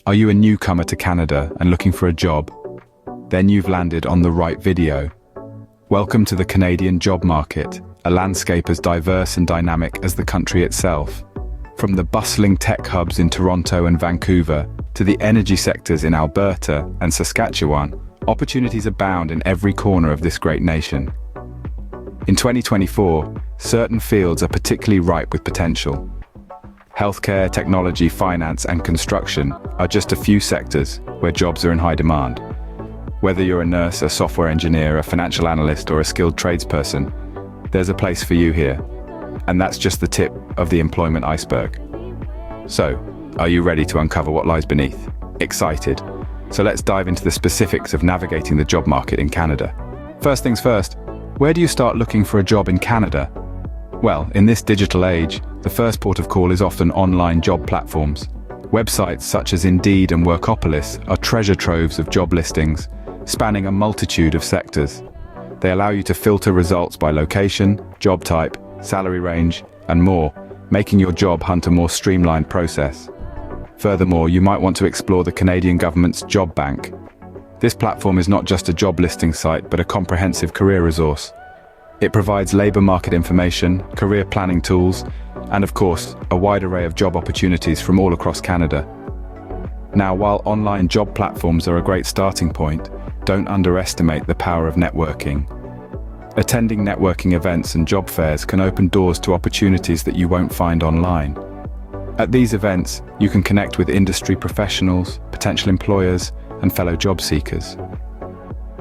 Are you a newcomer to Canada and looking for a job? Then you've landed on the right video. Welcome to the Canadian job market, a landscape as diverse and dynamic as the country itself. From the bustling tech hubs in Toronto and Vancouver to the energy sectors in Alberta and Saskatchewan, opportunities abound in every corner of this great nation. In 2024, certain fields are particularly ripe with potential. Healthcare, technology, finance, and construction are just a few sectors where jobs are in high demand. Whether you're a nurse, a software engineer, a financial analyst, or a skilled tradesperson, there's a place for you here. And that's just the tip of the employment iceberg. So, are you ready to uncover what lies beneath? Excited? So let's dive into the specifics of navigating the job market in Canada. First things first, where do you start looking for a job in Canada? Well, in this digital age, the first port of call is often online job platforms. Websites such as Indeed and Workopolis are treasure troves of job listings, spanning a multitude of sectors. They allow you to filter results by location, job type, salary range, and more, making your job hunt a more streamlined process. Furthermore, you might want to explore the Canadian government's Job Bank. This platform is not just a job listing site, but a comprehensive career resource. It provides labor market information, career planning tools, and of course, a wide array of job opportunities from all across Canada. Now, while online job platforms are a great starting point, don't underestimate the power of networking. Attending networking events and job fairs can open doors to opportunities that you won't find online. At these events, you can connect with industry professionals, potential employers, and fellow job seekers.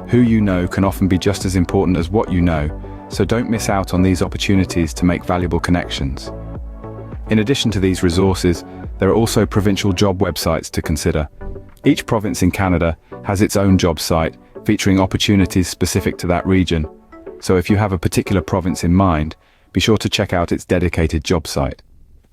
Who you know can often be just as important as what you know, so don't miss out on these opportunities to make valuable connections. In addition to these resources, there are also provincial job websites to consider. Each province in Canada has its own job site, featuring opportunities specific to that region. So if you have a particular province in mind, be sure to check out its dedicated job site.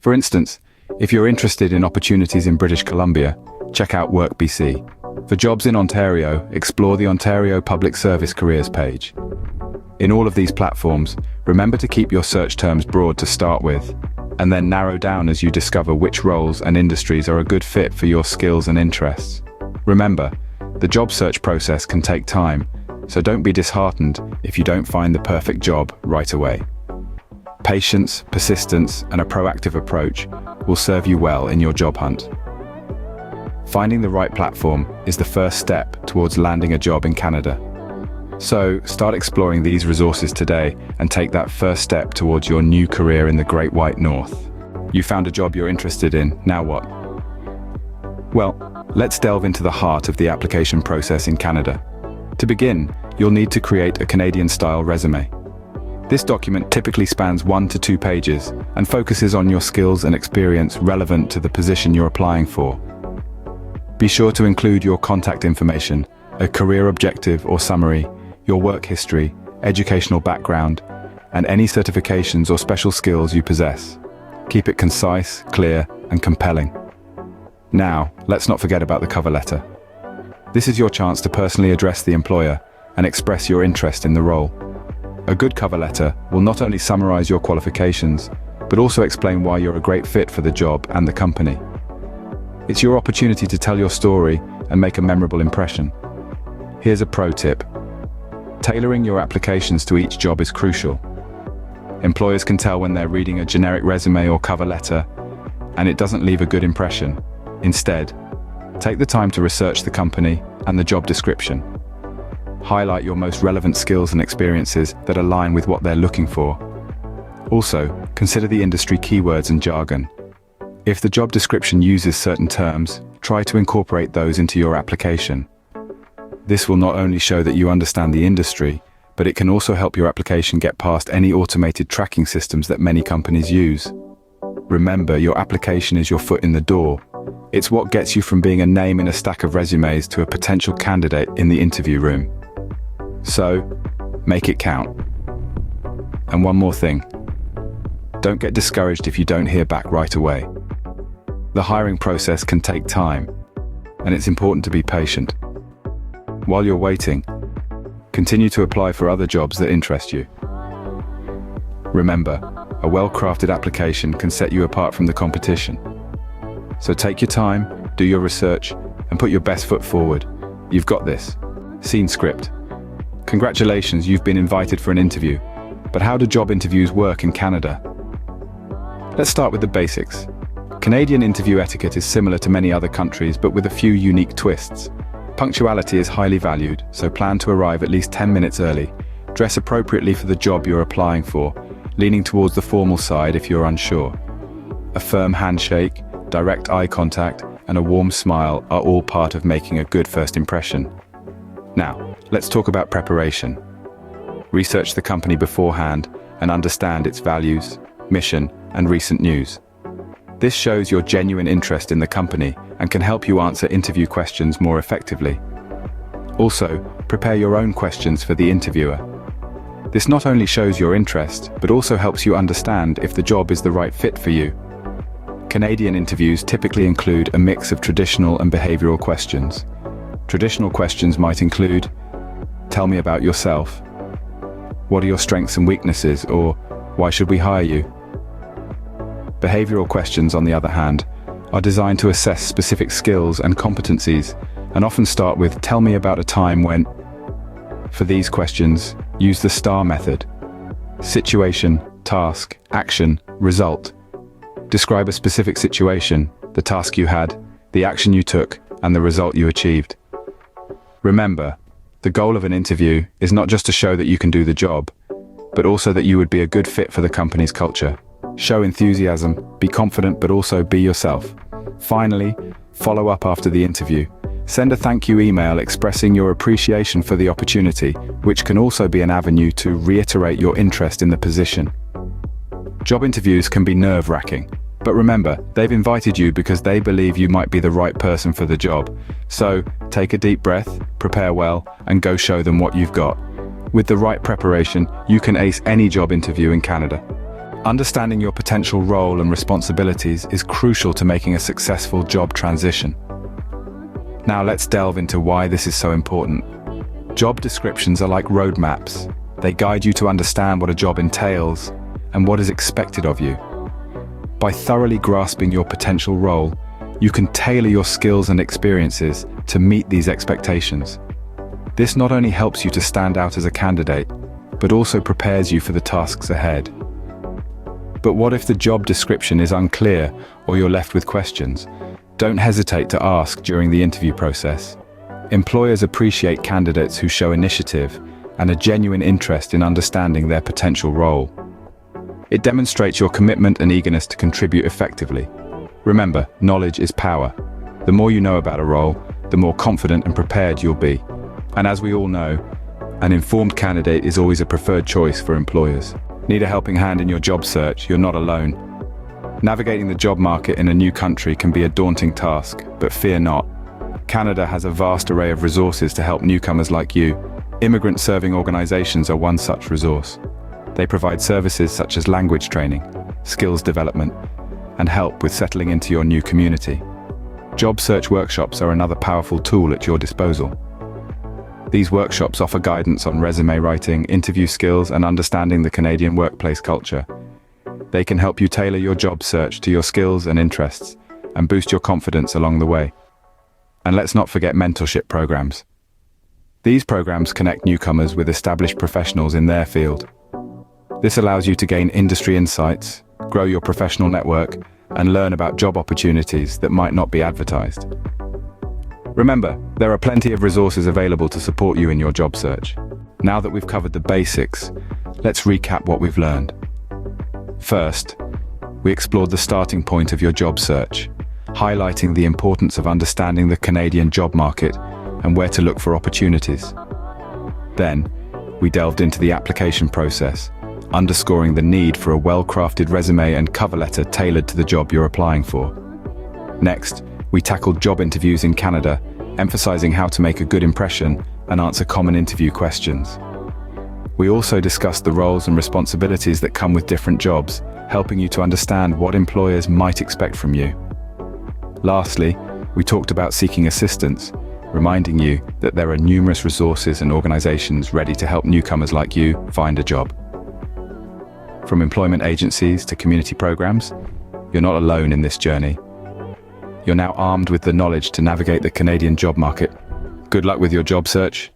For instance, if you're interested in opportunities in British Columbia, check out Work BC. For jobs in Ontario, explore the Ontario Public Service Careers page. In all of these platforms, remember to keep your search terms broad to start with, and then narrow down as you discover which roles and industries are a good fit for your skills and interests. Remember, the job search process can take time, so don't be disheartened if you don't find the perfect job right away. Patience, persistence, and a proactive approach will serve you well in your job hunt. Finding the right platform is the first step towards landing a job in Canada. So, start exploring these resources today and take that first step towards your new career in the Great White North. You found a job you're interested in, now what? Well, let's delve into the heart of the application process in Canada. To begin, you'll need to create a Canadian-style resume. This document typically spans 1 to 2 pages and focuses on your skills and experience relevant to the position you're applying for. Be sure to include your contact information, a career objective or summary, your work history, educational background, and any certifications or special skills you possess. Keep it concise, clear, and compelling. Now, let's not forget about the cover letter. This is your chance to personally address the employer and express your interest in the role. A good cover letter will not only summarize your qualifications, but also explain why you're a great fit for the job and the company. It's your opportunity to tell your story and make a memorable impression. Here's a pro tip. Tailoring your applications to each job is crucial. Employers can tell when they're reading a generic resume or cover letter, and it doesn't leave a good impression. Instead, take the time to research the company and the job description. Highlight your most relevant skills and experiences that align with what they're looking for. Also, consider the industry keywords and jargon. If the job description uses certain terms, try to incorporate those into your application. This will not only show that you understand the industry, but it can also help your application get past any automated tracking systems that many companies use. Remember, your application is your foot in the door. It's what gets you from being a name in a stack of resumes to a potential candidate in the interview room. So, make it count. And one more thing. Don't get discouraged if you don't hear back right away. The hiring process can take time, and it's important to be patient. While you're waiting, continue to apply for other jobs that interest you. Remember, a well-crafted application can set you apart from the competition. So take your time, do your research, and put your best foot forward. You've got this. Scene script. Congratulations, you've been invited for an interview. But how do job interviews work in Canada? Let's start with the basics. Canadian interview etiquette is similar to many other countries, but with a few unique twists. Punctuality is highly valued, so plan to arrive at least 10 minutes early. Dress appropriately for the job you're applying for, leaning towards the formal side if you're unsure. A firm handshake, direct eye contact, and a warm smile are all part of making a good first impression. Now, let's talk about preparation. Research the company beforehand and understand its values, mission, and recent news. This shows your genuine interest in the company and can help you answer interview questions more effectively. Also, prepare your own questions for the interviewer. This not only shows your interest, but also helps you understand if the job is the right fit for you. Canadian interviews typically include a mix of traditional and behavioral questions. Traditional questions might include, tell me about yourself. What are your strengths and weaknesses, or why should we hire you? Behavioral questions, on the other hand, are designed to assess specific skills and competencies, and often start with, tell me about a time when. For these questions, use the STAR method. Situation, task, action, result. Describe a specific situation, the task you had, the action you took, and the result you achieved. Remember, the goal of an interview is not just to show that you can do the job, but also that you would be a good fit for the company's culture. Show enthusiasm, be confident, but also be yourself. Finally, follow up after the interview. Send a thank you email expressing your appreciation for the opportunity, which can also be an avenue to reiterate your interest in the position. Job interviews can be nerve-wracking, but remember, they've invited you because they believe you might be the right person for the job. So, take a deep breath, prepare well, and go show them what you've got. With the right preparation, you can ace any job interview in Canada. Understanding your potential role and responsibilities is crucial to making a successful job transition. Now let's delve into why this is so important. Job descriptions are like roadmaps. They guide you to understand what a job entails and what is expected of you. By thoroughly grasping your potential role, you can tailor your skills and experiences to meet these expectations. This not only helps you to stand out as a candidate, but also prepares you for the tasks ahead. But what if the job description is unclear or you're left with questions? Don't hesitate to ask during the interview process. Employers appreciate candidates who show initiative and a genuine interest in understanding their potential role. It demonstrates your commitment and eagerness to contribute effectively. Remember, knowledge is power. The more you know about a role, the more confident and prepared you'll be. And as we all know, an informed candidate is always a preferred choice for employers. Need a helping hand in your job search? You're not alone. Navigating the job market in a new country can be a daunting task, but fear not. Canada has a vast array of resources to help newcomers like you. Immigrant-serving organizations are one such resource. They provide services such as language training, skills development, and help with settling into your new community. Job search workshops are another powerful tool at your disposal. These workshops offer guidance on resume writing, interview skills, and understanding the Canadian workplace culture. They can help you tailor your job search to your skills and interests, and boost your confidence along the way. And let's not forget mentorship programs. These programs connect newcomers with established professionals in their field. This allows you to gain industry insights, grow your professional network, and learn about job opportunities that might not be advertised. Remember, there are plenty of resources available to support you in your job search. Now that we've covered the basics, let's recap what we've learned. First, we explored the starting point of your job search, highlighting the importance of understanding the Canadian job market and where to look for opportunities. Then, we delved into the application process, underscoring the need for a well-crafted resume and cover letter tailored to the job you're applying for. Next, we tackled job interviews in Canada, emphasizing how to make a good impression and answer common interview questions. We also discussed the roles and responsibilities that come with different jobs, helping you to understand what employers might expect from you. Lastly, we talked about seeking assistance, reminding you that there are numerous resources and organizations ready to help newcomers like you find a job. From employment agencies to community programs, you're not alone in this journey. You're now armed with the knowledge to navigate the Canadian job market. Good luck with your job search.